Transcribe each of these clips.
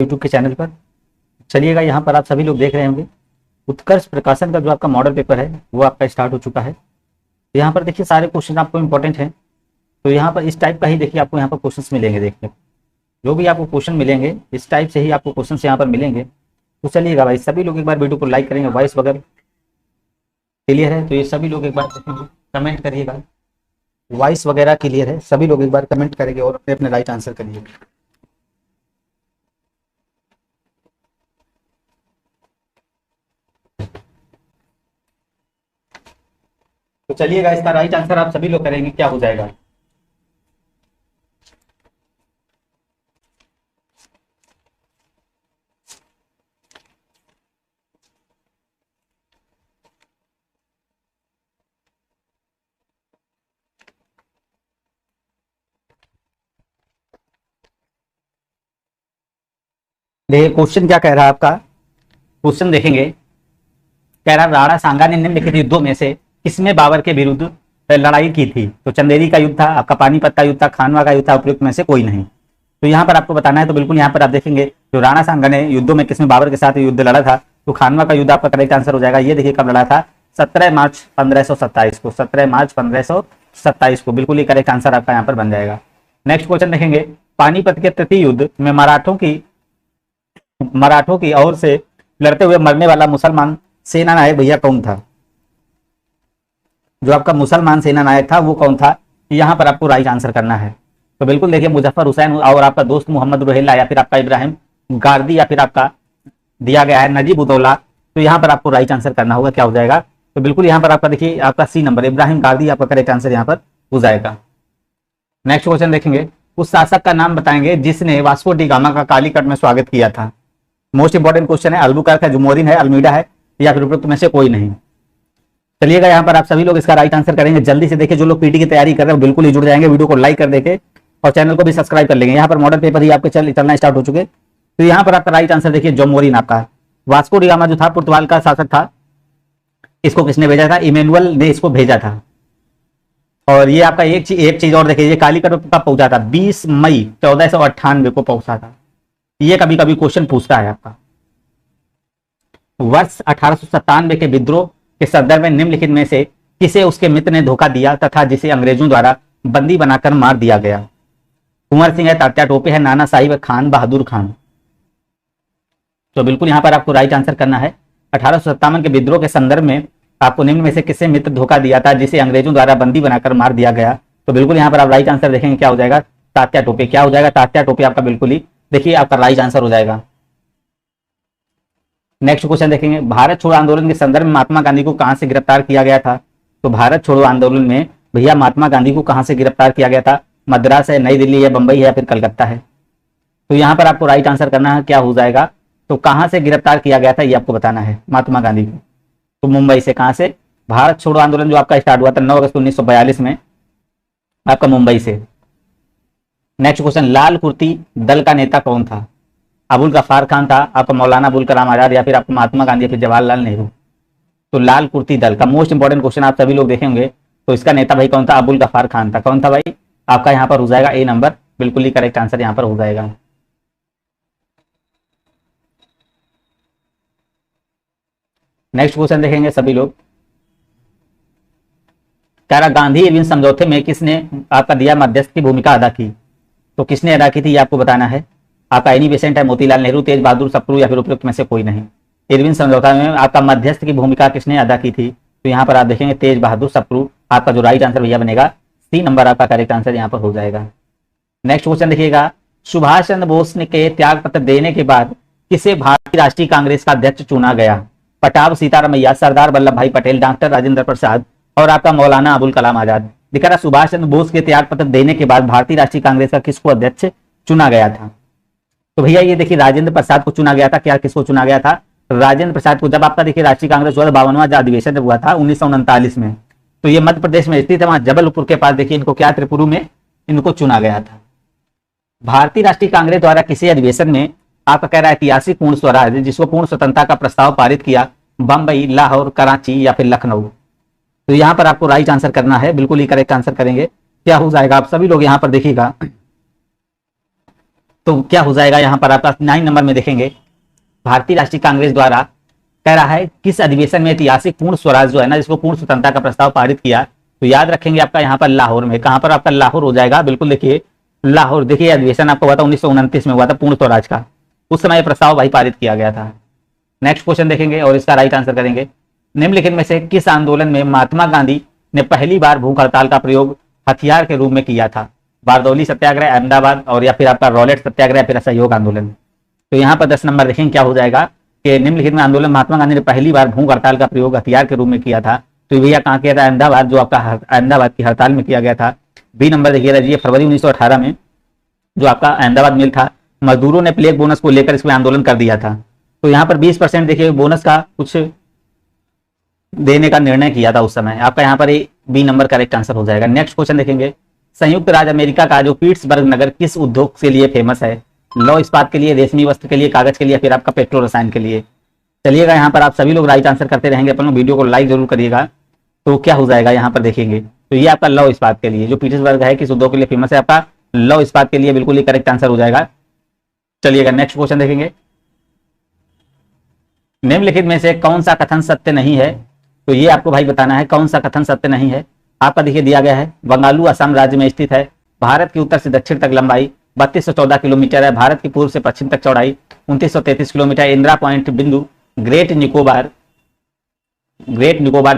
YouTube के channel पर। चलिएगा, यहाँ पर आप सभी लोग देख रहे होंगे उत्कर्ष प्रकाशन का जो आपका मॉडल पेपर है वो आपका स्टार्ट हो चुका है। यहाँ पर देखिए सारे क्वेश्चन आपको इंपॉर्टेंट हैं, तो यहाँ पर इस टाइप का ही देखिए आपको यहाँ पर क्वेश्चंस मिलेंगे। देखने को जो भी आपको क्वेश्चन मिलेंगे इस टाइप से ही आपको क्वेश्चन यहाँ पर मिलेंगे। तो चलिएगा भाई, सभी लोग एक बार वीडियो को लाइक करेंगे। वॉइस वगैरह क्लियर है तो ये सभी लोग एक बार देखेंगे, कमेंट करिएगा। वॉइस वगैरह क्लियर है, सभी लोग एक बार कमेंट करेंगे और अपने अपने राइट आंसर करिए। तो चलिएगा, इसका राइट आंसर आप सभी लोग करेंगे, क्या हो जाएगा। देखिए क्वेश्चन क्या कह रहा है आपका, क्वेश्चन देखेंगे। कह रहा राणा सांगा ने निम्नलिखित युद्धों में से किसमें बाबर के विरुद्ध लड़ाई की थी। तो चंदेरी का युद्ध था, आपका पानीपत का युद्ध था, खानवा का युद्ध था, उपयुक्त में से कोई नहीं। तो यहाँ पर आपको बताना है। तो बिल्कुल यहाँ पर आप देखेंगे जो राणा सांगा ने युद्धों में किसमें बाबर के साथ युद्ध लड़ा था, तो खानवा का युद्ध आपका करेक्ट आंसर हो जाएगा। ये देखिए कब लड़ा था, 17 मार्च 1527 को, 17 मार्च 1527 को। बिल्कुल ये करेक्ट आंसर आपका यहाँ पर बन जाएगा। नेक्स्ट क्वेश्चन देखेंगे, पानीपत के तृतीय युद्ध में मराठों की ओर से लड़ते हुए मरने वाला मुसलमान सेना नायक भैया कौन था। जो आपका मुसलमान सेना नायक था वो कौन था, यहाँ पर आपको राइट आंसर करना है। तो बिल्कुल देखिए मुजफ्फर हुसैन और आपका दोस्त मोहम्मद रोहिल्ला या फिर आपका इब्राहिम गारदी या फिर आपका दिया गया है नजीब उदौला। तो यहाँ पर आपको राइट आंसर करना होगा, क्या हो जाएगा। तो बिल्कुल यहाँ पर आपका देखिए आपका सी नंबर इब्राहिम गारदी आपका करेक्ट आंसर यहाँ पर हो जाएगा। नेक्स्ट क्वेश्चन देखेंगे, उस शासक का नाम बताएंगे जिसने वास्को डी गामा का कालीकट में स्वागत किया था। मोस्ट इंपॉर्टेंट क्वेश्चन है। अल्बुकर्क है, जुमोरिन है, अल्मीडा है या फिर उपयुक्त में से कोई नहीं। चलिएगा यहाँ पर आप सभी लोग इसका राइट आंसर करेंगे। जल्दी से देखिए, जो लोग पीटी की तैयारी कर रहे हैं बिल्कुल ही जुड़ जाएंगे, वीडियो को लाइक कर देके और चैनल को भी सब्सक्राइब कर लेंगे। यहाँ पर मॉडल पेपर ही आपके चलना स्टार्ट हो चुके। तो यहाँ पर आपका राइट आंसर देखिए जुमोरिन आपका। वास्को डी गामा जो था पुर्तगाल का शासक था, इसको किसने भेजा था, इमेनुअल ने इसको भेजा था। और ये आपका एक चीज और देखिए, ये कालीकट कब पहुंचा था, 20 मई 1498 को पहुंचा था। ये कभी कभी क्वेश्चन पूछता है आपका। वर्ष 1897 के विद्रोह के संदर्भ में निम्नलिखित में से किसे उसके मित्र ने धोखा दिया तथा जिसे अंग्रेजों द्वारा बंदी बनाकर मार दिया गया। कुंवर सिंह है, तात्या टोपे है, नाना साहिब है, खान बहादुर खान। तो बिल्कुल यहां पर आपको राइट आंसर करना है। 1857 के विद्रोह के संदर्भ में आपको निम्न में से किसे मित्र धोखा दिया था जिसे अंग्रेजों द्वारा बंदी बनाकर मार दिया गया। तो बिल्कुल यहाँ पर आप राइट आंसर देखेंगे, क्या हो जाएगा, तात्या टोपे। क्या हो जाएगा, तात्या टोपे आपका बिल्कुल ही देखिए आपका राइट आंसर हो जाएगा। नेक्स्ट क्वेश्चन देखेंगे, भारत छोड़ो आंदोलन के संदर्भ में महात्मा गांधी को कहां से गिरफ्तार किया गया था। तो भारत छोड़ो आंदोलन में भैया महात्मा गांधी को कहां से गिरफ्तार किया गया था, मद्रास है, नई दिल्ली है, बंबई है या फिर कलकत्ता है। तो यहाँ पर आपको राइट आंसर करना है, क्या हो जाएगा। तो कहां से गिरफ्तार किया गया था ये आपको बताना है महात्मा गांधी को। तो मुंबई से। कहां से, भारत छोड़ो आंदोलन जो आपका स्टार्ट हुआ था 9 अगस्त 1942 में आपका मुंबई से। नेक्स्ट क्वेश्चन, लाल कुर्ती दल का नेता कौन था। अबुल गफ्फार खान था, आपका मौलाना अबुल कलाम आजाद या फिर आपका महात्मा गांधी या फिर जवाहरलाल नेहरू। तो लाल कुर्ती दल का मोस्ट इंपॉर्टेंट क्वेश्चन आप सभी लोग देखेंगे। तो इसका नेता भाई कौन था, अबुल गफ्फार खान था। कौन था भाई, आपका यहाँ पर हो जाएगा ए नंबर, बिल्कुल ही करेक्ट आंसर यहाँ पर हो जाएगा। नेक्स्ट क्वेश्चन देखेंगे सभी लोग, कह रहा गांधी इरविन समझौते में किसने आपका दिया मध्यस्थ की भूमिका अदा की। तो किसने अदा की थी ये आपको बताना है। आपका एनी बेसेंट है, मोतीलाल नेहरू, तेज बहादुर सप्रू या फिर उपयुक्त में से कोई नहीं। इरविन समझौता में आपका मध्यस्थ की भूमिका किसने अदा की थी। तो यहाँ पर आप देखेंगे तेज बहादुर सप्रू। आपका जो राइट आंसर भैया बनेगा सी नंबर आपका करेक्ट आंसर यहाँ पर हो जाएगा। नेक्स्ट क्वेश्चन देखिएगा, सुभाष चंद्र बोस ने के त्याग पत्र देने के बाद किसे भारतीय राष्ट्रीय कांग्रेस का अध्यक्ष चुना गया। पटाभ सीतारामैया, सरदार वल्लभ भाई पटेल, डॉक्टर राजेंद्र प्रसाद और आपका मौलाना अबुल कलाम आजाद। दिखा रहा सुभाष चंद्र बोस के त्याग पत्र देने के बाद भारतीय राष्ट्रीय कांग्रेस का किसको अध्यक्ष चुना गया था। तो भैया ये देखिए राजेंद्र प्रसाद को चुना गया था। क्या किसको चुना गया था, राजेंद्र प्रसाद को। जब आपका देखिए राष्ट्रीय कांग्रेस हुआ 52वां अधिवेशन जब हुआ था 1939 में, तो ये मध्य प्रदेश में स्थित है, वहां जबलपुर के पास देखिए इनको क्या त्रिपुरा में इनको चुना गया था। भारतीय राष्ट्रीय कांग्रेस द्वारा किसी अधिवेशन में आपका कह रहा है ऐतिहासिक पूर्ण स्वराज जिसको पूर्ण स्वतंत्रता का प्रस्ताव पारित किया, बंबई, लाहौर, कराची या फिर लखनऊ। तो यहाँ पर आपको राइट आंसर करना है, बिल्कुल ही करेक्ट आंसर करेंगे। क्या हो जाएगा, आप सभी लोग यहाँ पर देखिएगा तो क्या हो जाएगा यहाँ पर आपका 9 नंबर में देखेंगे, भारतीय राष्ट्रीय कांग्रेस द्वारा कह रहा है किस अधिवेशन में ऐतिहासिक पूर्ण स्वराज जो है ना, जिसको पूर्ण स्वतंत्रता का प्रस्ताव पारित किया, तो याद रखेंगे आपका यहाँ पर लाहौर में। कहां पर आपका लाहौर हो जाएगा, बिल्कुल देखिए लाहौर। देखिए अधिवेशन आपको हुआ था 1929 में हुआ था पूर्ण स्वराज का, उस समय प्रस्ताव भाई पारित किया गया था। नेक्स्ट क्वेश्चन देखेंगे और इसका राइट आंसर करेंगे, निम्नलिखित में से किस आंदोलन में महात्मा गांधी ने पहली बार भूख हड़ताल का प्रयोग हथियार के रूप में किया था? बारदौली सत्याग्रह, अहमदाबाद, और या फिर आपका रॉलेट सत्याग्रह या फिर असहयोग आंदोलन। तो यहाँ पर 10 नंबर देखेंगे क्या हो जाएगा कि निम्नलिखित में आंदोलन महात्मा गांधी ने पहली बार भूख हड़ताल का प्रयोग हथियार के रूप में किया था, तो भैया कहाँ किया था? अहमदाबाद, जो आपका अहमदाबाद की हड़ताल में किया गया था। बी नंबर देखिए फरवरी 1918 में जो आपका अहमदाबाद मिल था, मजदूरों ने प्लेग बोनस को लेकर इसमें आंदोलन कर दिया था, तो यहाँ पर 20% देखिए बोनस का कुछ देने का निर्णय किया था उस समय। आपका यहाँ पर बी नंबर करेक्ट आंसर हो जाएगा। नेक्स्ट क्वेश्चन देखेंगे, संयुक्त राज्य अमेरिका का जो पीट्सबर्ग नगर किस उद्योग के लिए फेमस है? लौह इस्पात के लिए, रेशमी वस्त्र के लिए, कागज के लिए, फिर आपका पेट्रो रसायन के लिए। चलिएगा यहाँ पर आप सभी लोग राइट आंसर करते रहेंगे, अपन लोग वीडियो को लाइक जरूर करिएगा। तो क्या हो जाएगा यहाँ पर देखेंगे, तो ये आपका लौह इस्पात के लिए, जो पीट्सबर्ग है किस उद्योग के लिए फेमस है? आपका लौह इस्पात के लिए, बिल्कुल ही करेक्ट आंसर हो जाएगा। चलिएगा नेक्स्ट क्वेश्चन देखेंगे, निम्नलिखित में से कौन सा कथन सत्य नहीं है? तो ये आपको भाई बताना है कौन सा कथन सत्य नहीं है। आपका देखिए दिया गया है, बंगालू असम राज्य में स्थित है, भारत की उत्तर से दक्षिण तक लंबाई 3214 किलोमीटर है, भारत की पूर्व से पश्चिम तक चौड़ाई 2933 किलोमीटर, इंदिरा पॉइंट बिंदु ग्रेट निकोबार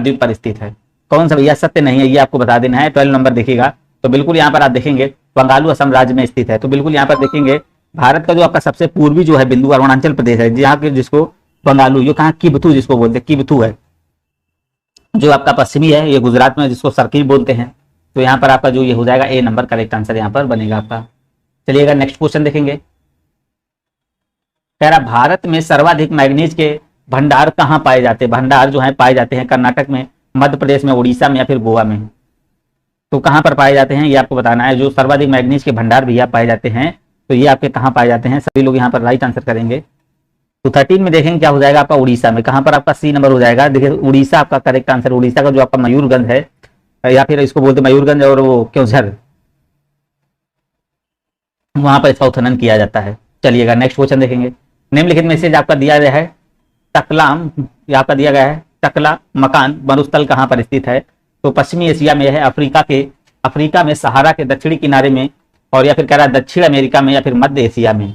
द्वीप पर स्थित है। कौन सा भैया सत्य नहीं है, ये आपको बता देना है। 12 नंबर देखिएगा, तो बिल्कुल यहाँ पर आप देखेंगे बंगालू असम राज्य में स्थित है, तो बिल्कुल यहाँ पर देखेंगे भारत का जो आपका सबसे पूर्वी जो है बिंदु अरुणाचल प्रदेश है, जहाँ के जिसको बंगालू, जो कहाँ किबथू जिसको बोलते हैं, किबथू है। जो आपका पश्चिमी है ये गुजरात में, जिसको सर्किल बोलते हैं। तो यहाँ पर आपका जो ये हो जाएगा ए नंबर करेक्ट आंसर यहाँ पर बनेगा आपका। चलिएगा नेक्स्ट क्वेश्चन देखेंगे, कह रहा भारत में सर्वाधिक मैग्नीज के भंडार कहाँ पाए जाते हैं? भंडार जो है पाए जाते हैं कर्नाटक में, मध्य प्रदेश में, उड़ीसा में या फिर गोवा में। तो कहाँ पर पाए जाते हैं ये आपको बताना है। जो सर्वाधिक मैग्नीज के भंडार भी पाए जाते हैं, तो ये आपके कहाँ पाए जाते हैं? सभी लोग यहाँ पर राइट आंसर करेंगे। तो 13 में देखेंगे क्या हो जाएगा आपका उड़ीसा में। कहां पर आपका सी नंबर हो जाएगा। देखिए उड़ीसा आपका करेक्ट आंसर। उड़ीसा का जो आपका मयूरगंज है, या फिर इसको बोलते मयूरगंज और वो क्योंझर, वहां पर इसका उत्खनन किया जाता है। चलिएगा नेक्स्ट क्वेश्चन देखेंगे, निम्नलिखित मैसेज आपका दिया गया है टकलाम, आपका दिया गया है टकला मकान मरुस्थल कहां पर स्थित है? तो पश्चिमी एशिया में है, अफ्रीका में सहारा के दक्षिणी किनारे में, और या फिर कह रहा है दक्षिण अमेरिका में या फिर मध्य एशिया में।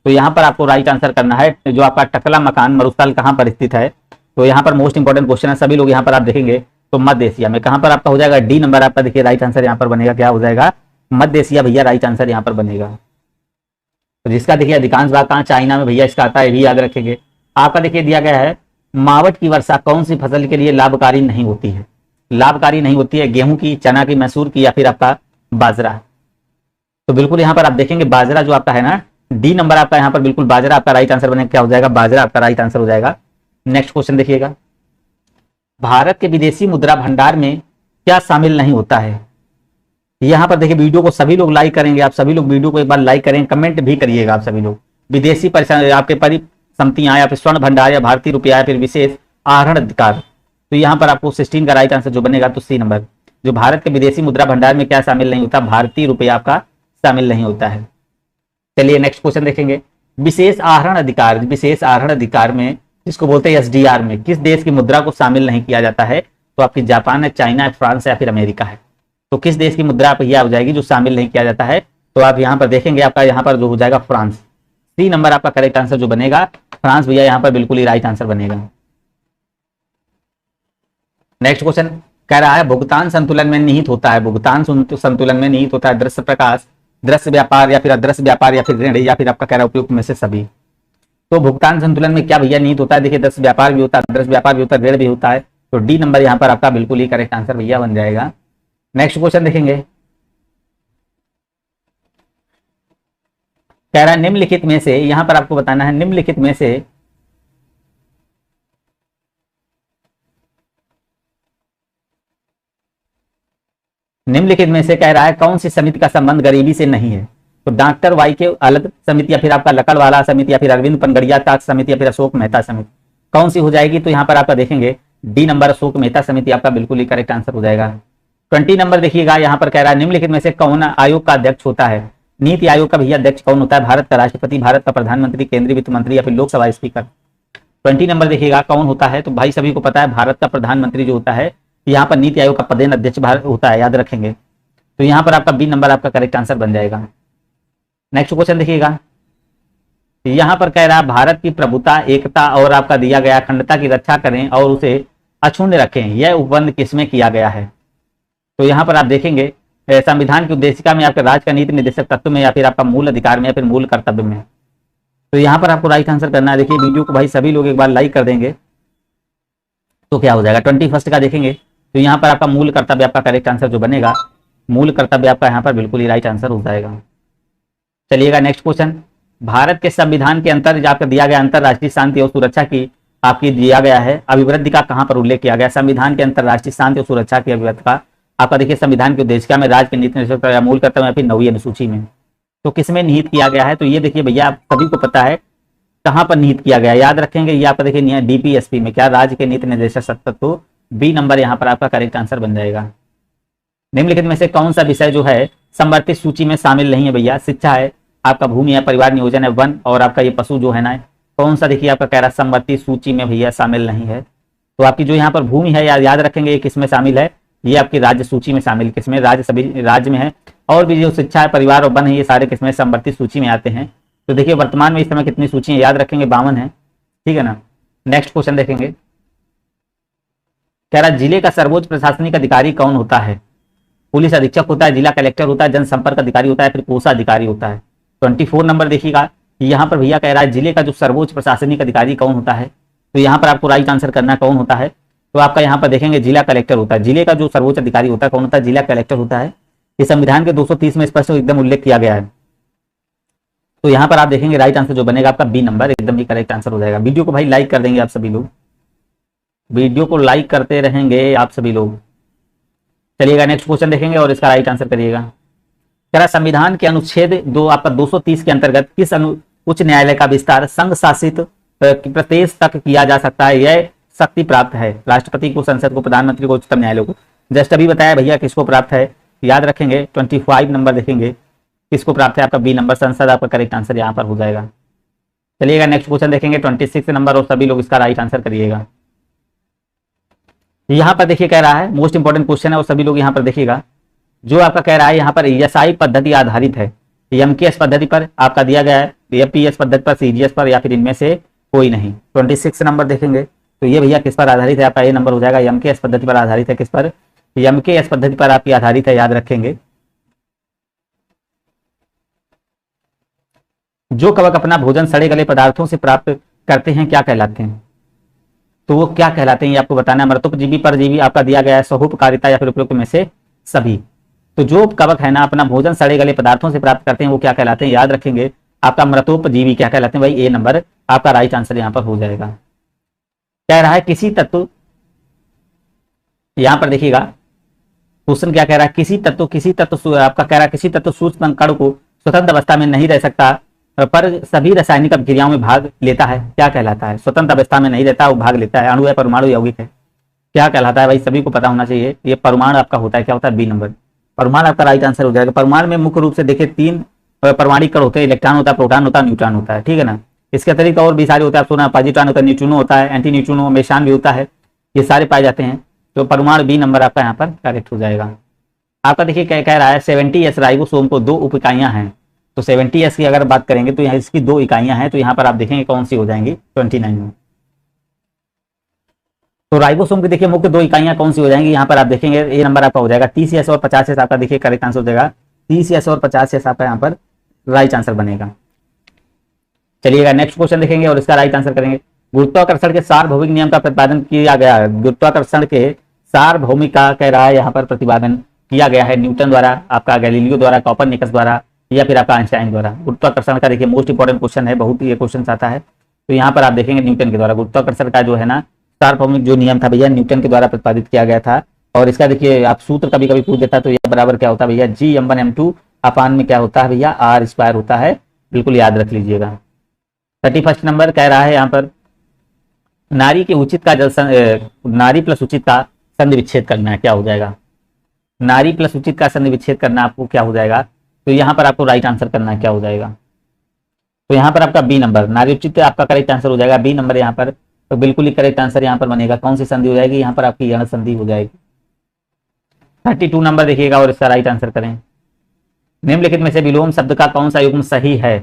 तो यहाँ पर आपको राइट आंसर करना है, जो आपका टकला मकान मरुस्थल कहाँ पर स्थित है। तो यहाँ पर मोस्ट इंपॉर्टेंट क्वेश्चन है, सभी लोग यहाँ पर आप देखेंगे तो मध्य एशिया में। कहाँ पर आपका हो जाएगा? डी नंबर आपका देखिए राइट आंसर यहाँ पर बनेगा, क्या हो जाएगा? मध्य एशिया भैया राइट आंसर यहाँ पर बनेगा। तो जिसका देखिए अधिकांश भाग कहाँ? चाइना में भैया इसका आता है, भी याद रखेंगे। आपका देखिए दिया गया है मावट की वर्षा कौन सी फसल के लिए लाभकारी नहीं होती है? लाभकारी नहीं होती है गेहूं की, चना की, मसूर की, या फिर आपका बाजरा। तो बिल्कुल यहाँ पर आप देखेंगे बाजरा जो आपका है ना, डी नंबर आपका यहाँ पर बिल्कुल बाजरा आपका राइट आंसर बनेगा। क्या हो जाएगा? बाजरा आपका राइट आंसर हो जाएगा। नेक्स्ट क्वेश्चन देखिएगा, भारत के विदेशी मुद्रा भंडार में क्या शामिल नहीं होता है? यहाँ पर देखिए वीडियो को सभी लोग लाइक करेंगे, आप सभी लोग वीडियो को एक बार लाइक करें, कमेंट भी करिएगा आप सभी लोग। विदेशी आपके परिसंपत्तियां या फिर स्वर्ण भंडार या भारतीय रुपया या फिर विशेष आहरण अधिकार। तो यहाँ पर आपको 16 का राइट आंसर जो बनेगा, तो सी नंबर। जो भारत के विदेशी मुद्रा भंडार में क्या शामिल नहीं होता? भारतीय रुपया आपका शामिल नहीं होता है। चलिए नेक्स्ट क्वेश्चन देखेंगे, विशेष आहरण अधिकार, विशेष आहरण अधिकार में जिसको बोलते हैं एसडीआर में किस देश की मुद्रा को शामिल नहीं किया जाता है? तो आपकी जापान है, चाइना है, फ्रांस है या फिर अमेरिका है। तो किस देश की मुद्रा यह हो जाएगी जो शामिल नहीं किया जाता है? तो आप यहाँ पर देखेंगे आपका यहाँ पर जो हो जाएगा फ्रांस। सी नंबर आपका करेक्ट आंसर जो बनेगा फ्रांस भैया यहाँ पर बिल्कुल ही राइट आंसर बनेगा। नेक्स्ट क्वेश्चन कह रहा है भुगतान संतुलन में निहित होता है, भुगतान संतुलन में निहित होता है दृश्य प्रकाश, दृश्य व्यापार या फिर अदृश्य व्यापार या फिर ऋण, या फिर आपका कह रहा है उपयुक्त में से सभी। तो भुगतान संतुलन में क्या भैया निहित होता है? देखिए दृश्य व्यापार भी होता है, अदृश्य व्यापार भी होता है, ऋण भी होता है। तो डी नंबर यहाँ पर आपका बिल्कुल ही करेक्ट आंसर भैया बन जाएगा। नेक्स्ट क्वेश्चन देखेंगे, कह रहा है निम्नलिखित में से, यहां पर आपको बताना है निम्नलिखित में से कह रहा है कौन सी समिति का संबंध गरीबी से नहीं है? तो डॉक्टर वाई के अलग समिति या फिर आपका लकड़वाला समिति या फिर अरविंद पनगड़िया ताक्स समिति या फिर अशोक मेहता समिति, कौन सी हो जाएगी? तो यहाँ पर आपका देखेंगे डी नंबर अशोक मेहता समिति आपका बिल्कुल ही करेक्ट आंसर हो जाएगा। 20 नंबर देखिएगा, यहाँ पर कह रहा है निम्नलिखित में से कौन आयोग का अध्यक्ष होता है? नीति आयोग का भैया अध्यक्ष कौन होता है? भारत का राष्ट्रपति, भारत का प्रधानमंत्री, केंद्रीय वित्त मंत्री या फिर लोकसभा स्पीकर। 20 नंबर देखिएगा कौन होता है, तो भाई सभी को पता है भारत का प्रधानमंत्री जो होता है, यहाँ पर नीति आयोग का पदेन अध्यक्ष भारत होता है, याद रखेंगे। तो यहाँ पर आपका बी नंबर आपका करेक्ट आंसर बन जाएगा। नेक्स्ट क्वेश्चन देखिएगा, यहाँ पर कह रहा है भारत की प्रभुता, एकता और आपका दिया गया अखंडता की रक्षा करें और उसे अक्षुण्ण रखें, यह उपबंध किसमें किया गया है? तो यहाँ पर आप देखेंगे संविधान की उद्देशिका में, आपके राज्य का नीति निर्देशक तत्व में, या फिर आपका मूल अधिकार में, या फिर मूल कर्तव्य में। तो यहाँ पर आपको राइट आंसर करना है। देखिए वीडियो को भाई सभी लोग एक बार लाइक कर देंगे तो क्या हो जाएगा, 21 का देखेंगे तो यहाँ पर आपका मूल कर्तव्य आपका करेक्ट आंसर जो बनेगा, मूल कर्तव्य आपका यहाँ पर बिल्कुल ही राइट आंसर हो जाएगा। चलिएगा नेक्स्ट क्वेश्चन, भारत के संविधान के अंतर आपका दिया गया अंतरराष्ट्रीय शांति और सुरक्षा की आपकी दिया गया है अभिवृद्धि का कहां पर उल्लेख किया गया? संविधान के अंतरराष्ट्रीय शांति और सुरक्षा की अभिवृद्धि का आपका देखिए संविधान की उद्देशिका में, राज्य के नीति निर्देशक या मूल कर्तव्य या फिर 9वीं अनुसूची में। तो किसमें निहित किया गया है? तो ये देखिए भैया आप सभी को पता है कहां पर निहित किया गया, याद रखेंगे। ये आपका देखिए डीपीएसपी में, क्या राज्य के नीति निर्देशक तत्व। तो बी नंबर यहाँ पर आपका करेक्ट आंसर बन जाएगा। निम्नलिखित में से कौन सा विषय जो है संवर्धित सूची में शामिल नहीं है भैया? शिक्षा है, आपका भूमि है, परिवार नियोजन है, वन और आपका ये पशु जो है ना, कौन सा देखिए आपका कह रहा है संवर्धित सूची में भैया शामिल नहीं है? तो आपकी जो यहाँ पर भूमि है याद रखेंगे ये किसमें शामिल है? ये आपकी राज्य सूची में शामिल, किसमें? राज्य, सभी राज्य में है। और भी जो शिक्षा है, परिवार और वन है, ये सारे किसमें? संवर्धित सूची में आते हैं। तो देखिए वर्तमान में इस समय कितनी सूची है, याद रखेंगे 52 है, ठीक है ना। नेक्स्ट क्वेश्चन देखेंगे, कह रहा जिले का सर्वोच्च प्रशासनिक अधिकारी कौन होता है? पुलिस अधीक्षक होता है, जिला कलेक्टर होता है, जनसंपर्क अधिकारी होता है, फिर कोषाधिकारी होता है। 24 नंबर देखिएगा, यहाँ पर भैया कह रहा है जिले का जो सर्वोच्च प्रशासनिक अधिकारी कौन होता है? तो यहाँ पर आपको राइट आंसर करना कौन होता है? तो आपका यहाँ पर देखेंगे जिला कलेक्टर होता है। जिले का जो सर्वोच्च अधिकारी होता है कौन होता है? जिला कलेक्टर होता है। ये संविधान के 230 में स्पष्ट एकदम उल्लेख किया गया है। तो यहाँ पर आप देखेंगे राइट आंसर जो बनेगा आपका बी नंबर एकदम ही करेक्ट आंसर हो जाएगा। वीडियो को भाई लाइक कर देंगे आप सभी लोग, वीडियो को लाइक करते रहेंगे आप सभी लोग। चलिएगा नेक्स्ट क्वेश्चन देखेंगे और इसका राइट आंसर करिएगा। कह रहा संविधान के अनुच्छेद दो आपका 230 के अंतर्गत किस उच्च न्यायालय का विस्तार संघ शासित प्रदेश तक किया जा सकता है? यह शक्ति प्राप्त है राष्ट्रपति को, संसद को, प्रधानमंत्री को, उच्चतम न्यायालय को। जस्ट अभी बताया भैया किसको प्राप्त है, याद रखेंगे। 25 नंबर देखेंगे किसको प्राप्त है, आपका बी नंबर संसद आपका करेक्ट आंसर यहाँ पर हो जाएगा। चलिएगा नेक्स्ट क्वेश्चन देखेंगे 26 नंबर और सभी लोग इसका राइट आंसर करिएगा। यहाँ पर देखिए कह रहा है मोस्ट इंपॉर्टेंट क्वेश्चन है और सभी लोग यहाँ पर देखिएगा, जो आपका कह रहा है यहाँ पर ईएसआई पद्धति आधारित है, एमकेएस पद्धति पर आपका दिया गया है, एपीएस पद्धति पर, सीजीएस पर, या फिर इनमें से कोई नहीं। 26 नंबर देखेंगे तो ये भैया किस पर आधारित है, आपका ये नंबर हो जाएगा एमकेएस पद्धति पर आधारित है। किस पर? एमकेएस पद्धति पर आपकी आधारित है, याद रखेंगे। जो कवक अपना भोजन सड़े गले पदार्थों से प्राप्त करते हैं क्या कहलाते हैं? तो वो क्या कहलाते हैं ये आपको बताना है। मृतोपजीवी, परजीवी आपका दिया गया है, सहोपकारिता या फिर उपयुक्त में से सभी। तो जो कवक है ना अपना भोजन सड़े गले पदार्थों से प्राप्त करते हैं वो क्या कहलाते हैं, याद रखेंगे। आपका मृतोपजीवी क्या कहलाते हैं भाई, ए नंबर आपका राइट आंसर यहाँ पर हो जाएगा। कह रहा है किसी तत्व, यहां पर देखिएगा क्वेश्चन क्या कह रहा है, किसी तत्व आपका कह रहा है किसी तत्व सूक्ष्म कण को स्वतंत्र अवस्था में नहीं रह सकता पर सभी रासायनिक अभिक्रियाओं में भाग लेता है, क्या कहलाता है? स्वतंत्र अवस्था में नहीं रहता, वो भाग लेता है। अणु है, परमाणु, यौगिक है, क्या कहलाता है भाई? सभी को पता होना चाहिए। ये परमाणु आपका होता है, क्या होता है? बी नंबर परमाणु आपका राइट आंसर हो जाएगा। परमाणु में मुख्य रूप से देखिए 3 परमाणिक कण होते हैं, इलेक्ट्रॉन होता है, प्रोटॉन होता है, न्यूट्रॉन होता है, ठीक है ना। इसके अतिरिक्त और भी सारे होते हैं, आप सुना पॉजिट्रॉन होता है, न्यूट्रिनो होता है, एंटी न्यूट्रिनो, मेशान भी होता है, ये सारे पाए जाते हैं। तो परमाणु बी नंबर आपका यहाँ पर करेक्ट हो जाएगा। आपका देखिए क्या कह रहा है 70S राइबोसोम को 2 उप इकाइयां हैं। तो 70S की अगर बात करेंगे तो यहाँ इसकी 2 इकाइयां हैं, तो यहाँ पर आप देखेंगे कौन सी हो जाएंगी 29 में। तो राइबोसोम की देखिए मुख्य 2 इकाइयां कौन सी हो जाएंगी, यहाँ पर आप देखेंगे ए नंबर आपका हो जाएगा 30S और 50S आपका देखिए करेक्ट आंसर हो जाएगा। 30S और 50S आपका यहाँ पर राइट आंसर बनेगा। चलिएगा नेक्स्ट क्वेश्चन देखेंगे और इसका राइट आंसर करेंगे। गुरुत्वाकर्षण के सार्वभौमिक नियम का प्रतिपादन किया गया है। गुरुत्वाकर्षण के सार्वभौमिक का कह रहा है यहाँ पर प्रतिपादन किया गया है न्यूटन द्वारा, आपका गैलीलियो द्वारा, कोपरनिकस द्वारा, या फिर आपका आइंस्टाइन द्वारा। गुरुत्वाकर्षण का देखिए मोस्ट इंपॉर्टेंट क्वेश्चन है, बहुत ही ये क्वेश्चन आता है। तो यहाँ पर आप देखेंगे न्यूटन के द्वारा गुरुत्वाकर्षण का जो है ना सार्वभौमिक जो नियम था भैया न्यूटन के द्वारा प्रतिपादित किया गया था। और इसका देखिए आप सूत्र कभी कभी पूछ देता तो यह बराबर क्या होता है भैया, G(m1m2) अपान में क्या होता है भैया, r² होता है, बिल्कुल याद रख लीजिएगा। 31 नंबर कह रहा है यहाँ पर नारी के उचित का नारी प्लस उचित का संधि विच्छेद करना है, क्या हो जाएगा? नारी प्लस उचित का संधि विच्छेद करना आपको क्या हो जाएगा? तो यहाँ पर आपको राइट आंसर करना है, क्या हो जाएगा। तो यहाँ पर आपका बी नंबर नारी उचित आपका करेक्ट आंसर हो जाएगा, बी नंबर यहाँ पर। तो बिल्कुल ही करेक्ट आंसर यहाँ पर बनेगा। कौन सी संधि हो जाएगी, यहाँ पर आपकी यण संधि हो जाएगी। 32 नंबर देखिएगा और इसका राइट आंसर करें। निम्नलिखित में से विलोम शब्द का कौन सा युग्म सही है।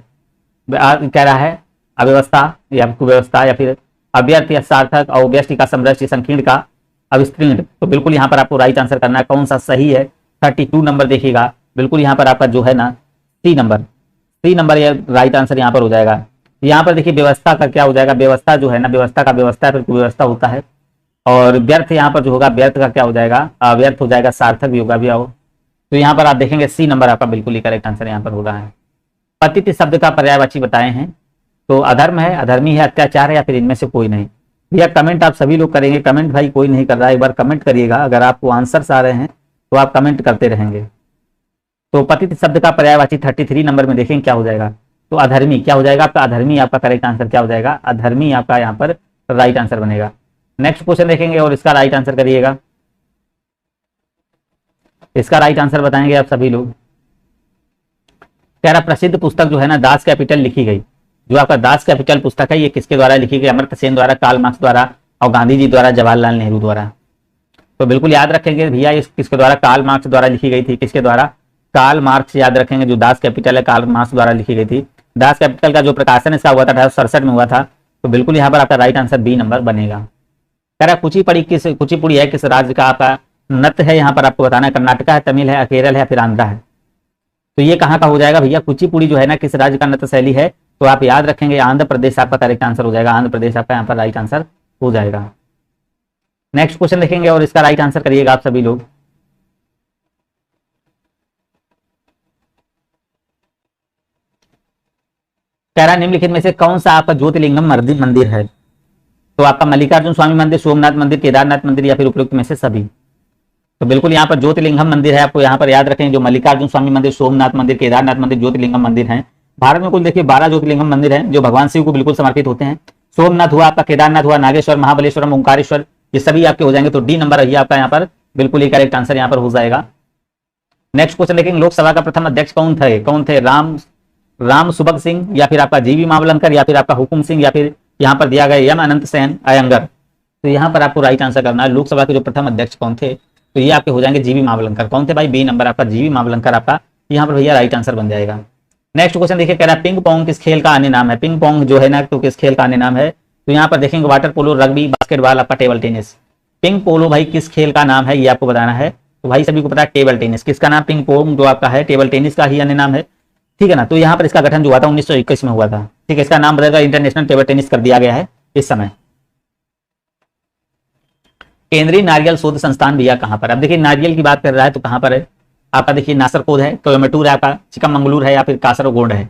कह रहा है अव्यवस्था या कुव्यवस्था या फिर अव्यर्थ या सार्थक और व्यष्टि का समृष्टि संकीर्ण का अविस्तीर्ण। तो बिल्कुल यहाँ पर आपको राइट आंसर करना है, कौन सा सही है। 32 नंबर देखिएगा, बिल्कुल यहाँ पर आपका जो है ना सी नंबर, सी नंबर ये राइट आंसर यहाँ पर हो जाएगा। यहाँ पर देखिए व्यवस्था का क्या हो जाएगा, व्यवस्था जो है ना, व्यवस्था का व्यवस्था फिर कुव्यवस्था होता है। और व्यर्थ यहाँ पर जो होगा, व्यर्थ का क्या हो जाएगा, अव्यर्थ हो जाएगा, सार्थक भी होगा भी आओ। तो यहाँ पर आप देखेंगे सी नंबर आपका बिल्कुल ही करेक्ट आंसर यहाँ पर हो रहा है। पतित शब्द का पर्यायवाची बताए हैं, तो अधर्म है, अधर्मी है, अत्याचार है या फिर इनमें से कोई नहीं। भैया कमेंट आप सभी लोग करेंगे, कमेंट भाई कोई नहीं कर रहा है, एक बार कमेंट करिएगा। अगर आपको आंसर्स आ रहे हैं तो आप कमेंट करते रहेंगे। तो पतित शब्द का पर्यायवाची 33 नंबर में देखेंगे क्या हो जाएगा। तो अधर्मी क्या हो जाएगा आपका, अधर्मी आपका करेक्ट आंसर क्या हो जाएगा, अधर्मी आपका यहाँ पर राइट आंसर बनेगा। नेक्स्ट क्वेश्चन देखेंगे और इसका राइट आंसर करिएगा। इसका राइट आंसर बताएंगे आप सभी लोग। कह रहा प्रसिद्ध पुस्तक जो है ना दास कैपिटल लिखी गई, जो आपका दास कैपिटल पुस्तक है ये किसके द्वारा लिखी गई, अमर्त्य सेन द्वारा, कार्ल मार्क्स द्वारा और गांधी जी द्वारा, जवाहरलाल नेहरू द्वारा। तो बिल्कुल याद रखेंगे भैया, इस किसके द्वारा, कार्ल मार्क्स द्वारा लिखी गई थी। किसके द्वारा, कार्ल मार्क्स याद रखेंगे। जो दास कैपिटल है कार्ल मार्क्स द्वारा लिखी गई थी। दास कैपिटल का जो प्रकाशन इसका हुआ था 1867 में हुआ था। तो बिल्कुल यहाँ पर आपका राइट आंसर बी नंबर बनेगा। कह रहा कुचिपुड़ी है किस राज्य का आपका नृत्य है, यहाँ पर आपको बताना है कर्नाटका है, तमिल है, केरल है, फिर आंध्रा है। तो ये कहाँ का हो जाएगा भैया, कुचिपुड़ी जो है ना किस राज्य का नृत्य शैली है। तो आप याद रखेंगे आंध्र प्रदेश आपका करेक्ट आंसर हो जाएगा, आंध्र प्रदेश आपका यहाँ पर राइट आंसर हो जाएगा। नेक्स्ट क्वेश्चन देखेंगे और इसका राइट आंसर करिएगा आप सभी लोग। कह रहा निम्नलिखित में से कौन सा आपका ज्योतिर्लिंगम मंदिर है। तो आपका मल्लिकार्जुन स्वामी मंदिर, सोमनाथ मंदिर, केदारनाथ मंदिर या फिर उपयुक्त में से सभी। तो बिल्कुल यहाँ पर ज्योतिर्लिंगम मंदिर है, आपको यहाँ पर याद रखें। जो मल्लिकार्जुन स्वामी मंदिर, सोमनाथ मंदिर, केदारनाथ मंदिर, ज्योतिर्लिंगम मंदिर हैं। भारत में कुल देखिए 12 ज्योतिर्लिंगम मंदिर हैं जो भगवान शिव को बिल्कुल समर्पित होते हैं। सोमनाथ हुआ आपका, केदारनाथ हुआ, नागेश्वर, महाबलेश्वरम, ओंकारेश्वर, ये सभी आपके हो जाएंगे। तो डी नंबर है आपका यहाँ पर बिल्कुल ही करेक्ट आंसर यहाँ पर हो जाएगा। नेक्स्ट क्वेश्चन देखेंगे, लोकसभा का प्रथम अध्यक्ष कौन थे, राम सुभग सिंह या फिर आपका जीवी मावलंकर या फिर आपका हुकुम सिंह या फिर यहाँ पर दिया गया यम अनंत सेन अयंगर। तो यहाँ पर आपको राइट आंसर करना है लोकसभा के जो प्रथम अध्यक्ष कौन थे। तो ये आपके हो जाएंगे जीवी मावलंकर। कौन थे भाई, बी नंबर आपका जीवी मावलंकर आपका यहाँ पर भैया राइट आंसर बन जाएगा। नेक्स्ट क्वेश्चन देखिए, कह रहा है पिंग पोंग किस खेल का अन्य नाम है। पिंग पोंग जो है ना तो किस खेल का अन्य नाम है। तो यहाँ पर देखेंगे वाटर पोलो, रग्बी, बास्केटबॉल, आपका टेबल टेनिस। पिंग पोलो भाई किस खेल का नाम है ये आपको बताना है। तो भाई सभी को पता है टेबल टेनिस। किसका नाम, पिंग पोंग जो आपका है टेबल टेनिस का ही अन्य नाम है, ठीक है ना। तो यहाँ पर इसका गठन जो हुआ था 1921 में हुआ था, ठीक है। इसका नाम बदलकर इंटरनेशनल टेबल टेनिस कर दिया गया है इस समय। केंद्रीय नारियल शोध संस्थान भैया कहाँ पर, अब देखिए नारियल की बात कर रहा है तो कहाँ पर है आपका, देखिए नासरकोद है, कोयम्बटूर है आपका, चिकमंगलुरु है या फिर कासरगोड है।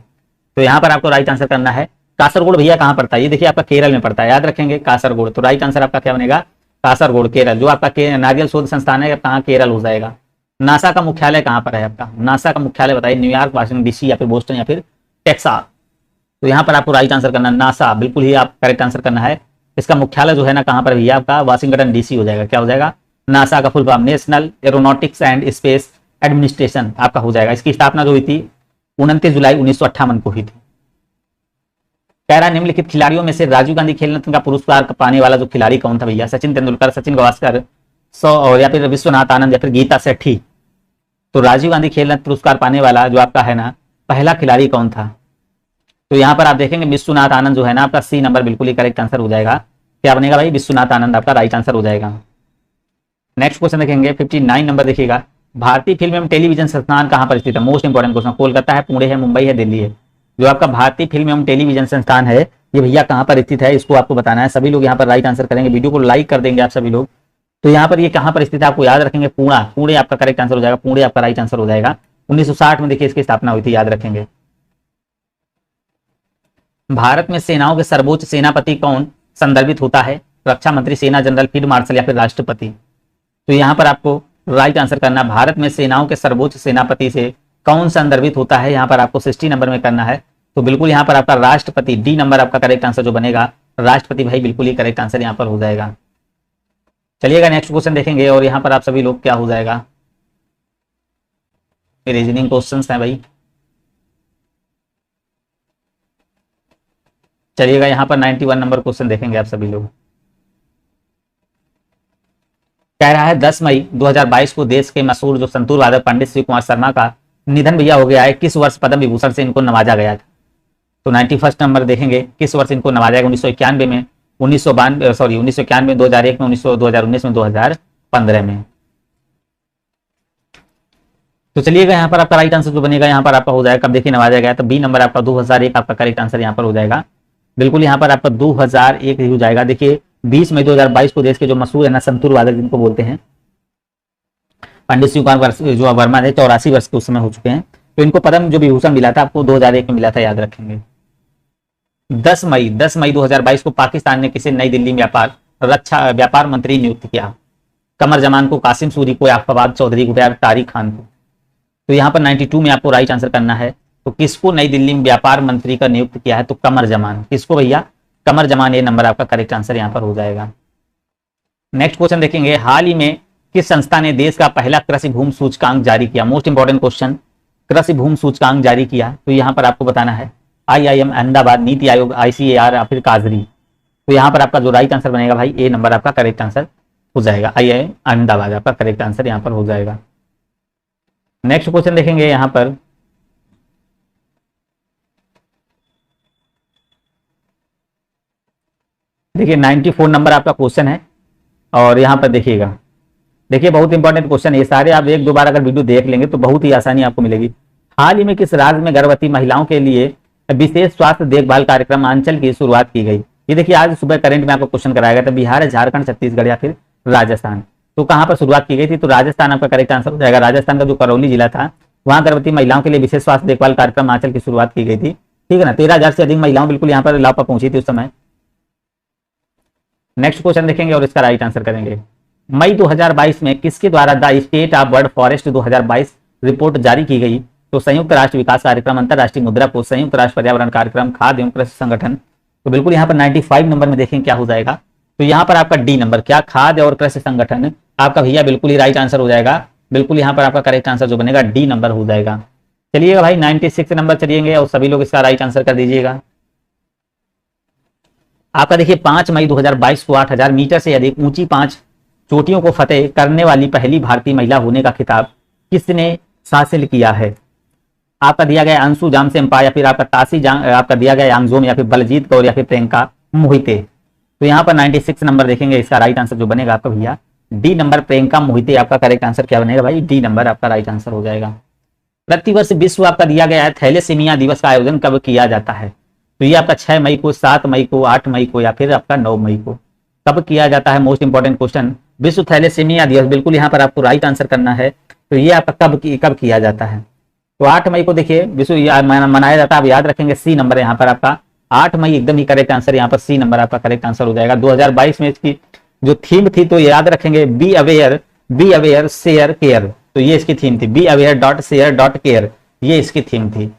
तो यहाँ पर आपको राइट आंसर करना है। कासरगोड भैया कहाँ पड़ता है, ये देखिए आपका केरल में पड़ता है, याद रखेंगे कासरगोड। तो राइट आंसर आपका क्या बनेगा, कासरगोड केरल। जो आपका नारियल शोध संस्थान है कहाँ, केरल हो जाएगा। नासा का मुख्यालय कहाँ पर है आपका, नासा का मुख्यालय बताइए, न्यूयॉर्क, वाशिंगटन डीसी या फिर बोस्टन या फिर टेक्सास। तो यहाँ पर आपको राइट आंसर करना नासा, बिल्कुल ही आप करेक्ट आंसर करना है। इसका मुख्यालय जो है ना कहाँ पर भैया आपका, वाशिंगटन डीसी हो जाएगा। क्या हो जाएगा, नासा का full form national aeronautics and space administration आपका हो जाएगा। इसकी स्थापना जो हुई थी 29 जुलाई 1958 को हुई थी। कह रहा निम्नलिखित खिलाड़ियों में से राजीव गांधी खेल रत्न का पुरस्कार पाने वाला जो खिलाड़ी कौन था भैया, सचिन तेंदुलकर, सचिन गावस्कर, और या फिर विश्वनाथ आनंद या फिर गीता सेठी। तो राजीव गांधी खेल रत्न पुरस्कार पाने वाला जो आपका है ना पहला खिलाड़ी कौन था। तो यहाँ पर आप देखेंगे विश्वनाथ आनंद जो है ना आपका सी नंबर बिल्कुल ही करेक्ट आंसर हो जाएगा। क्या बनेगा भाई, विश्वनाथ आनंद आपका राइट आंसर हो जाएगा। नेक्स्ट क्वेश्चन देखेंगे 59 नंबर देखिएगा, भारतीय फिल्म एवं टेलीविजन संस्थान कहाँ पर स्थित है। मोस्ट इंपोर्टेंट क्वेश्चन, कोलकाता है, पुणे है, मुंबई है, दिल्ली है। जो आपका भारतीय फिल्म एवं टेलीविजन संस्थान है ये भैया कहाँ पर स्थित है, इसको आपको बताना है। सभी लोग यहाँ पर राइट आंसर करेंगे, वीडियो को लाइक कर देंगे आप सभी लोग। तो यहाँ पर ये कहाँ पर स्थित है आपको याद रखेंगे, पुणे आपका करेक्ट आंसर हो जाएगा, पुणे आपका राइट आंसर हो जाएगा। 1960 में देखिए इसकी स्थापना हुई थी, याद रखेंगे। भारत में सेनाओं के सर्वोच्च सेनापति कौन संदर्भित होता है, रक्षा मंत्री, सेना जनरल, फील्ड मार्शल या फिर राष्ट्रपति। तो यहाँ पर आपको राइट आंसर करना, भारत में सेनाओं के सर्वोच्च सेनापति से कौन संदर्भित होता है, यहाँ पर आपको 60 नंबर में करना है। तो बिल्कुल यहाँ पर आपका राष्ट्रपति, डी नंबर आपका करेक्ट आंसर जो बनेगा, राष्ट्रपति भाई बिल्कुल ही करेक्ट आंसर यहाँ पर हो जाएगा। चलिएगा नेक्स्ट क्वेश्चन देखेंगे और यहाँ पर आप सभी लोग क्या हो जाएगा, रीजनिंग क्वेश्चंस हैं भाई। चलिएगा यहाँ पर 91 नंबर क्वेश्चन देखेंगे आप सभी लोग। कह रहा है 10 मई 2022 को देश के मशहूर जो संतूर वादक पंडित श्री कुमार शर्मा का निधन भैया हो गया है, किस वर्ष पद्म विभूषण से इनको नवाजा गया था? तो 91 नंबर देखेंगे, किस वर्ष इनको नवाजा गया? 1991 में, 1991 2001 में, 2019 में, 2015 में। तो चलिएगा यहाँ पर आपका राइट आंसर जो बनेगा यहाँ पर आपका हो जाएगा, कब देखिए नवाजा गया, तो बी नंबर आपका 2001 आपका करेक्ट आंसर यहाँ पर हो जाएगा। बिल्कुल यहाँ पर आपका 2001 ही हो जाएगा। देखिए 20 मई 2022 को देश के जो मशहूर है ना संतूर वादक जिनको बोलते हैं पंडित श्री कुमार जो वर्मा थे, 84 वर्ष के उस समय हो चुके हैं। तो इनको पद्म जो विभूषण मिला था आपको 2001 में मिला था, याद रखेंगे। 10 मई 2022 को पाकिस्तान ने किसे नई दिल्ली में व्यापार मंत्री नियुक्त किया? कमर जमान को, कासिम सूरी को, या फवाद चौधरी को, या तारिक खान को? तो यहाँ पर 92 में आपको राइट आंसर करना है। तो किसको नई दिल्ली में व्यापार मंत्री का नियुक्त किया है? तो कमर जमान। किसको भैया? कमर जमान। ये नंबर आपका करेक्ट आंसर यहाँ पर हो जाएगा। नेक्स्ट क्वेश्चन देखेंगे, हाल ही में किस संस्था ने देश का पहला कृषि भूमि सूचकांक जारी किया? मोस्ट इंपॉर्टेंट क्वेश्चन, कृषि भूमि सूचकांक जारी किया। तो यहाँ पर आपको बताना है IIM अहमदाबाद, नीति आयोग, ICAR या फिर काजरी? तो यहाँ पर आपका जो राइट आंसर बनेगा भाई ए नंबर आपका करेक्ट आंसर हो जाएगा। IIM अहमदाबाद आपका करेक्ट आंसर यहाँ पर हो जाएगा। नेक्स्ट क्वेश्चन देखेंगे यहाँ पर, देखिए 94 नंबर आपका क्वेश्चन है और यहाँ पर देखिएगा, देखिए बहुत इंपॉर्टेंट क्वेश्चन, ये सारे आप एक दो बार अगर वीडियो देख लेंगे तो बहुत ही आसानी आपको मिलेगी। हाल ही में किस राज्य में गर्भवती महिलाओं के लिए विशेष स्वास्थ्य देखभाल कार्यक्रम आंचल की शुरुआत की गई? ये देखिए आज सुबह करंट में आपको क्वेश्चन कराया गया था, बिहार, झारखंड, छत्तीसगढ़ या फिर राजस्थान? तो कहां पर शुरुआत की गई थी? तो राजस्थान आपका करेक्ट आंसर हो जाएगा। राजस्थान का जो करौली जिला था वहां गर्भवती महिलाओं के लिए विशेष स्वास्थ्य देखभाल कार्यक्रम आंचल की शुरुआत की गई थी, ठीक है ना। 13,000 से अधिक महिलाओं बिल्कुल यहाँ पर लाभ पर पहुंची थी उस समय। नेक्स्ट क्वेश्चन देखेंगे और इसका राइट आंसर करेंगे। मई 2022 में किसके द्वारा the state of bird forest 2022 report जारी की गई? तो संयुक्त राष्ट्र विकास कार्यक्रम, अंतरराष्ट्रीय मुद्रा कोष, संयुक्त राष्ट्र पर्यावरण कार्यक्रम, खाद्य एवं कृषि संगठन? तो बिल्कुल यहाँ पर 95 नंबर में देखें क्या हो जाएगा। तो यहाँ पर आपका डी नंबर, क्या खाद्य और कृषि संगठन आपका भैया बिल्कुल ही राइट आंसर हो जाएगा। बिल्कुल यहाँ पर आपका करेक्ट आंसर जो बनेगा डी नंबर हो जाएगा। चलिएगा भाई 96 नंबर चलिएंगे और सभी लोग इसका राइट आंसर कर दीजिएगा। आपका देखिए 5 मई 2022 को 8,000 मीटर से अधिक ऊंची 5 चोटियों को फतेह करने वाली पहली भारतीय महिला होने का खिताब किसने हासिल किया है? आपका दिया गया अंशु जामसेम्पा या फिर आपका तासी आपका दिया गया यांगजोम या फिर बलजीत कौर या फिर प्रियंका मोहिते? तो यहाँ पर 96 नंबर देखेंगे, इसका राइट आंसर जो बनेगा आपका भैया डी नंबर प्रियंका मोहिते आपका करेक्ट आंसर क्या बनेगा भाई? डी नंबर आपका राइट आंसर हो जाएगा। प्रतिवर्ष विश्व आपका दिया गया है थैलेसीमिया दिवस का आयोजन कब किया जाता है? तो ये आपका 6 मई को, 7 मई को, 8 मई को या फिर आपका 9 मई को कब किया जाता है? मोस्ट इंपॉर्टेंट क्वेश्चन, विश्व थैलेसीमिया दिवस बिल्कुल यहाँ पर आपको राइट आंसर करना है। तो ये आपका कब किया जाता है? तो 8 मई को देखिए विश्व मनाया जाता है, आप याद रखेंगे सी नंबर यहाँ पर आपका 8 मई एकदम ही करेक्ट आंसर, यहाँ पर सी नंबर आपका करेक्ट आंसर हो जाएगा। 2022 में इसकी जो थीम थी तो याद रखेंगे बी अवेयर शेयर केयर, तो ये इसकी थीम थी, be aware dot share dot care, ये इसकी थीम थी।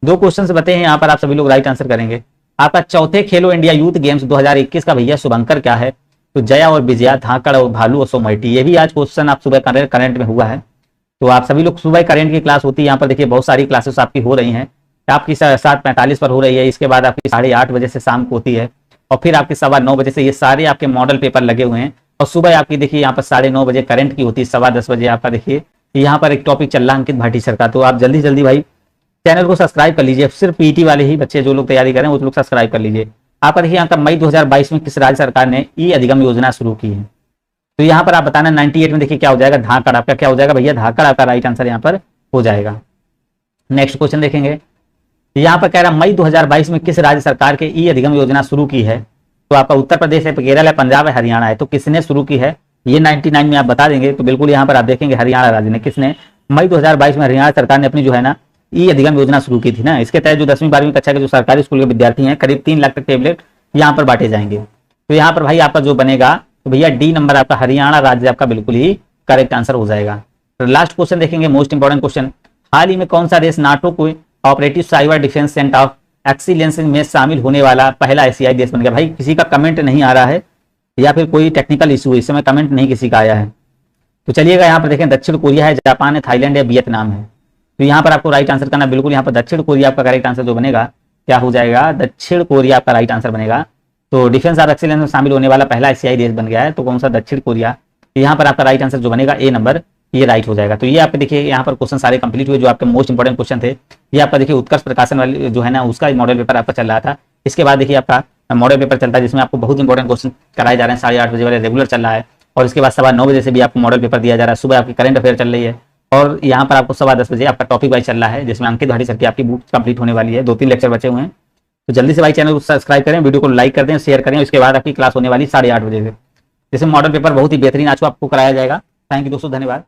2 क्वेश्चन बताए हैं यहाँ पर, आप सभी लोग राइट आंसर करेंगे। आपका चौथे खेलो इंडिया यूथ गेम्स 2021 का भैया शुभंकर क्या है? तो जया और विजया, धाकड़ और भालू और सोमैटी। ये भी आज क्वेश्चन आप सुबह करंट में हुआ है, तो आप सभी लोग सुबह करंट की क्लास होती है, यहाँ पर देखिए बहुत सारी क्लासेस आपकी हो रही हैं। आपकी 7:45 पर हो रही है, इसके बाद आपकी 8:30 बजे से शाम को होती है और फिर आपके 9:15 बजे से ये सारे आपके मॉडल पेपर लगे हुए हैं। और सुबह आपकी देखिए यहाँ पर 9:30 बजे करंट की होती है, 10:15 बजे आपका देखिए यहाँ पर एक टॉपिक चल रहा है अंकित भाटी सर का। तो आप जल्दी जल्दी भाई चैनल को सब्सक्राइब कर लीजिए, सिर्फ पीटी वाले ही बच्चे जो लोग तैयारी करें वो लोग सब्सक्राइब कर लीजिए। आपका देखिए यहाँ पर मई 2022 में किस राज्य सरकार ने ई अधिगम योजना शुरू की है? तो यहाँ पर आप बताना 98 में देखिए क्या हो जाएगा, धाकड़ आपका क्या हो जाएगा भैया? धाकड़ आपका राइट आंसर यहाँ पर हो जाएगा। नेक्स्ट क्वेश्चन देखेंगे, यहाँ पर कह रहा मई 2022 में किस राज्य सरकार के ई अधिगम योजना शुरू की है? तो आपका उत्तर प्रदेश है, केरल है, पंजाब है, हरियाणा है। तो किसने शुरू की है ये 99 में आप बता देंगे। तो बिल्कुल यहाँ पर आप देखेंगे हरियाणा राज्य ने, किसने? मई 2022 में हरियाणा सरकार ने अपनी जो है ना ई अधिगम योजना शुरू की थी ना। इसके तहत जो 10वीं 12वीं कक्षा के जो सरकारी स्कूल के विद्यार्थी हैं करीब 3 लाख तक टेबलेट यहाँ पर बांटे जाएंगे। तो यहाँ पर भाई आपका जो बनेगा तो भैया डी नंबर आपका हरियाणा राज्य आपका बिल्कुल ही करेक्ट आंसर हो जाएगा। तो लास्ट क्वेश्चन देखेंगे, मोस्ट इंपॉर्टेंट क्वेश्चन, हाल ही में कौन सा देश NATO co operative cyber defence centre of excellence में शामिल होने वाला पहला एशियाई देश बन गया? भाई किसी का कमेंट नहीं आ रहा है या फिर कोई टेक्निकल इशू, इस समय कमेंट नहीं किसी का आया है। तो चलिएगा यहाँ पर देखें, दक्षिण कोरिया है, जापान है, थाईलैंड है, वियतनाम है। तो यहाँ पर आपको राइट आंसर करना, बिल्कुल यहाँ पर दक्षिण कोरिया आपका करेक्ट आंसर जो बनेगा क्या हो जाएगा, दक्षिण कोरिया आपका राइट आंसर बनेगा। तो डिफेंस और एक्सीलेंस में शामिल होने वाला पहला एशियाई देश बन गया है, तो कौन सा, दक्षिण कोरिया। यहाँ पर आपका राइट आंसर जो बनेगा ए नंबर, ये राइट हो जाएगा। तो ये आपके देखिए यहाँ पर क्वेश्चन सारे कंप्लीट हुए, जो आपके मोस्ट इंपोर्टेंट क्वेश्चन थे। ये आपका देखिए उत्कर्ष प्रकाशन वाले जो है ना, उसका मॉडल पेपर आपका चल रहा था। इसके बाद देखिए आपका मॉडल पेपर चलता है, जिसमें आपको बहुत इंपॉर्टेंट क्वेश्चन कराए जा रहे हैं। 8:30 बजे वाले रेगुलर चल रहा है, और इसके बाद 9:15 बजे से भी आपको मॉडल पेपर दिया जा रहा है। सुबह आपकी करंट अफेयर चल रही है, और यहाँ पर आपको 10:15 बजे आपका टॉपिक वाइज चल रहा है, जिसमें अंकित भाटी सर की आपकी बुक कंप्लीट होने वाली है। 2-3 लेक्चर बचे हुए हैं, तो जल्दी से भाई चैनल को सब्सक्राइब करें, वीडियो को लाइक कर दें, शेयर करें। उसके बाद आपकी क्लास होने वाली 8:30 बजे से, जिसमें मॉडल पेपर बहुत ही बेहतरीन आज को आपको कराया जाएगा। थैंक यू दोस्तों, धन्यवाद।